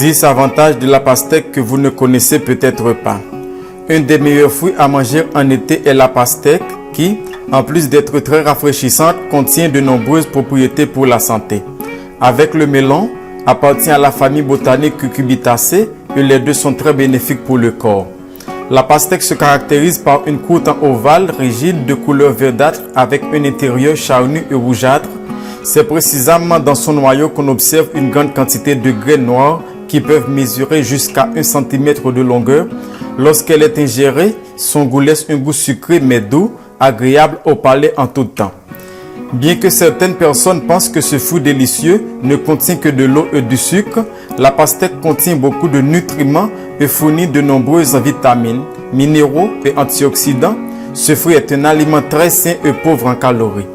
10 avantages de la pastèque que vous ne connaissez peut-être pas. Un des meilleurs fruits à manger en été est la pastèque qui, en plus d'être très rafraîchissante, contient de nombreuses propriétés pour la santé. Avec le melon, appartient à la famille botanique Cucurbitacées et les deux sont très bénéfiques pour le corps. La pastèque se caractérise par une croûte en ovale, rigide, de couleur verdâtre avec un intérieur charnu et rougeâtre. C'est précisément dans son noyau qu'on observe une grande quantité de graines noires qui peuvent mesurer jusqu'à 1 cm de longueur. Lorsqu'elle est ingérée, son goût laisse un goût sucré mais doux, agréable au palais en tout temps. Bien que certaines personnes pensent que ce fruit délicieux ne contient que de l'eau et du sucre, la pastèque contient beaucoup de nutriments et fournit de nombreuses vitamines, minéraux et antioxydants. Ce fruit est un aliment très sain et pauvre en calories.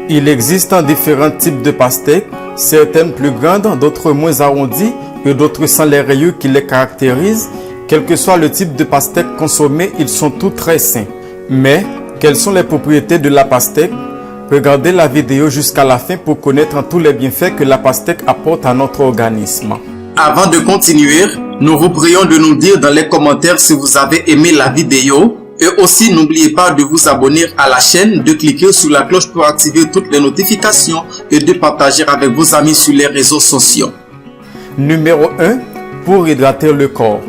Il existe différents types de pastèques, certaines plus grandes, d'autres moins arrondies et d'autres sans les rayures qui les caractérisent. Quel que soit le type de pastèque consommé, ils sont tous très sains. Mais, quelles sont les propriétés de la pastèque? Regardez la vidéo jusqu'à la fin pour connaître tous les bienfaits que la pastèque apporte à notre organisme. Avant de continuer, nous vous prions de nous dire dans les commentaires si vous avez aimé la vidéo. Et aussi, n'oubliez pas de vous abonner à la chaîne, de cliquer sur la cloche pour activer toutes les notifications et de partager avec vos amis sur les réseaux sociaux. Numéro 1. Pour hydrater le corps.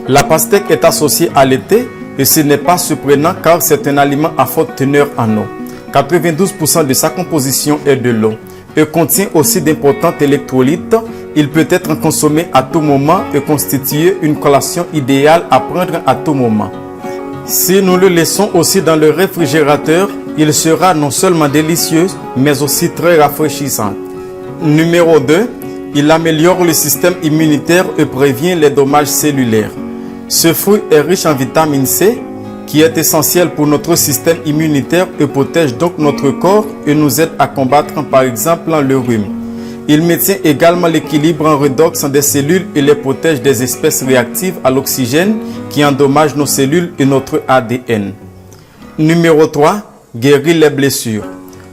La pastèque est associée à l'été et ce n'est pas surprenant car c'est un aliment à forte teneur en eau. 92% de sa composition est de l'eau et contient aussi d'importants électrolytes. Il peut être consommé à tout moment et constituer une collation idéale à prendre à tout moment. Si nous le laissons aussi dans le réfrigérateur, il sera non seulement délicieux, mais aussi très rafraîchissant. Numéro 2. Il améliore le système immunitaire et prévient les dommages cellulaires. Ce fruit est riche en vitamine C, qui est essentiel pour notre système immunitaire et protège donc notre corps et nous aide à combattre par exemple le rhume. Il maintient également l'équilibre en redox des cellules et les protège des espèces réactives à l'oxygène qui endommagent nos cellules et notre ADN. Numéro 3. Guérit les blessures.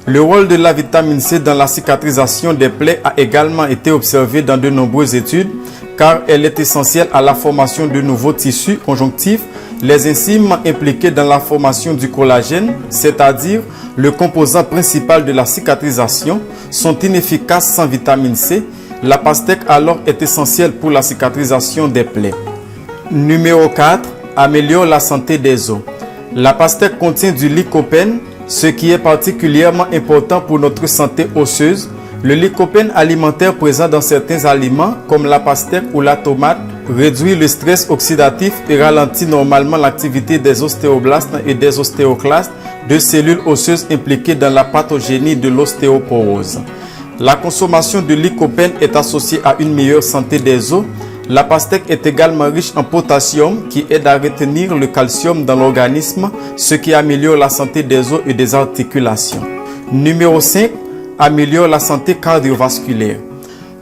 Le rôle de la vitamine C dans la cicatrisation des plaies a également été observé dans de nombreuses études car elle est essentielle à la formation de nouveaux tissus conjonctifs. Les enzymes impliquées dans la formation du collagène, c'est-à-dire le composant principal de la cicatrisation, sont inefficaces sans vitamine C. La pastèque alors est essentielle pour la cicatrisation des plaies. Numéro 4. Améliore la santé des os. La pastèque contient du lycopène, ce qui est particulièrement important pour notre santé osseuse. Le lycopène alimentaire présent dans certains aliments comme la pastèque ou la tomate réduit le stress oxydatif et ralentit normalement l'activité des ostéoblastes et des ostéoclastes, deux cellules osseuses impliquées dans la pathogénie de l'ostéoporose. La consommation de lycopène est associée à une meilleure santé des os. La pastèque est également riche en potassium qui aide à retenir le calcium dans l'organisme, ce qui améliore la santé des os et des articulations. Numéro 5. Améliore la santé cardiovasculaire.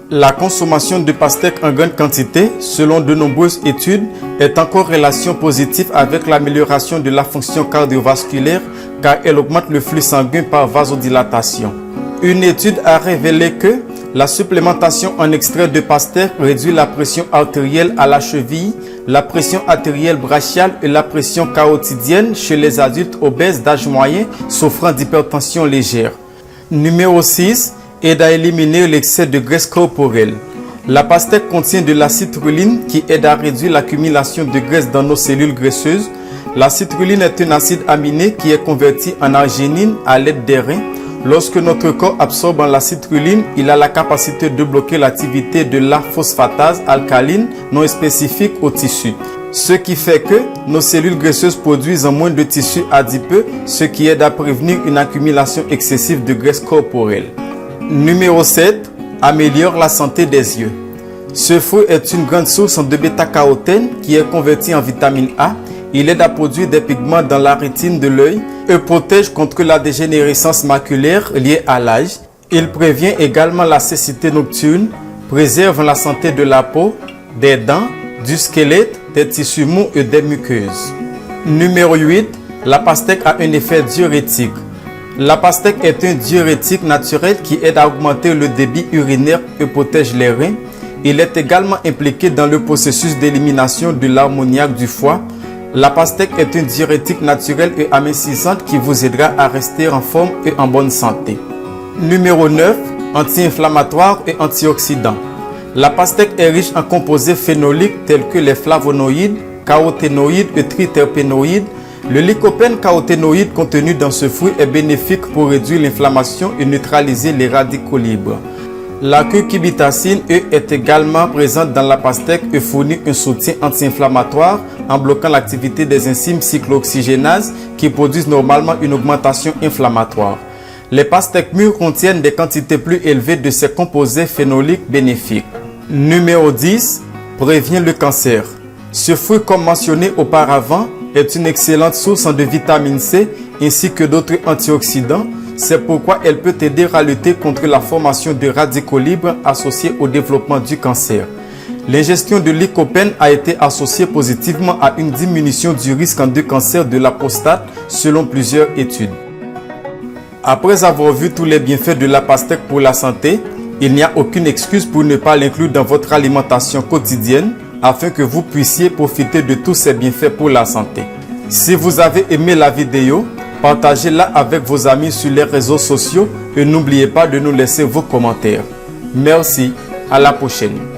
La consommation de pastèque en grande quantité, selon de nombreuses études, est en corrélation positive avec l'amélioration de la fonction cardiovasculaire car elle augmente le flux sanguin par vasodilatation. Une étude a révélé que la supplémentation en extrait de pastèque réduit la pression artérielle à la cheville, la pression artérielle brachiale et la pression carotidienne chez les adultes obèses d'âge moyen souffrant d'hypertension légère. Numéro 6. Aide à éliminer l'excès de graisse corporelle. La pastèque contient de la citrulline qui aide à réduire l'accumulation de graisse dans nos cellules graisseuses. La citrulline est un acide aminé qui est converti en arginine à l'aide des reins. Lorsque notre corps absorbe la citrulline, il a la capacité de bloquer l'activité de la phosphatase alcaline non spécifique au tissu. Ce qui fait que nos cellules graisseuses produisent moins de tissu adipeux, ce qui aide à prévenir une accumulation excessive de graisse corporelle. Numéro 7. Améliore la santé des yeux. Ce fruit est une grande source de bêta-carotène qui est converti en vitamine A. Il aide à produire des pigments dans la rétine de l'œil et protège contre la dégénérescence maculaire liée à l'âge. Il prévient également la cécité nocturne, préserve la santé de la peau, des dents, du squelette, des tissus mous et des muqueuses. Numéro 8. La pastèque a un effet diurétique. La pastèque est un diurétique naturel qui aide à augmenter le débit urinaire et protège les reins. Il est également impliqué dans le processus d'élimination de l'ammoniac du foie. La pastèque est une diurétique naturelle et amincissante qui vous aidera à rester en forme et en bonne santé. Numéro 9. Anti-inflammatoire et antioxydant. La pastèque est riche en composés phénoliques tels que les flavonoïdes, caroténoïdes et triterpénoïdes. Le lycopène caroténoïde contenu dans ce fruit est bénéfique pour réduire l'inflammation et neutraliser les radicaux libres. La cucurbitacine est également présente dans la pastèque et fournit un soutien anti-inflammatoire en bloquant l'activité des enzymes cyclooxygénases qui produisent normalement une augmentation inflammatoire. Les pastèques mûres contiennent des quantités plus élevées de ces composés phénoliques bénéfiques. Numéro 10. Prévient le cancer. Ce fruit, comme mentionné auparavant, est une excellente source de vitamine C ainsi que d'autres antioxydants. C'est pourquoi elle peut aider à lutter contre la formation de radicaux libres associés au développement du cancer. L'ingestion de lycopène a été associée positivement à une diminution du risque de cancer de la prostate selon plusieurs études. Après avoir vu tous les bienfaits de la pastèque pour la santé, il n'y a aucune excuse pour ne pas l'inclure dans votre alimentation quotidienne afin que vous puissiez profiter de tous ces bienfaits pour la santé. Si vous avez aimé la vidéo, partagez-la avec vos amis sur les réseaux sociaux et n'oubliez pas de nous laisser vos commentaires. Merci, à la prochaine.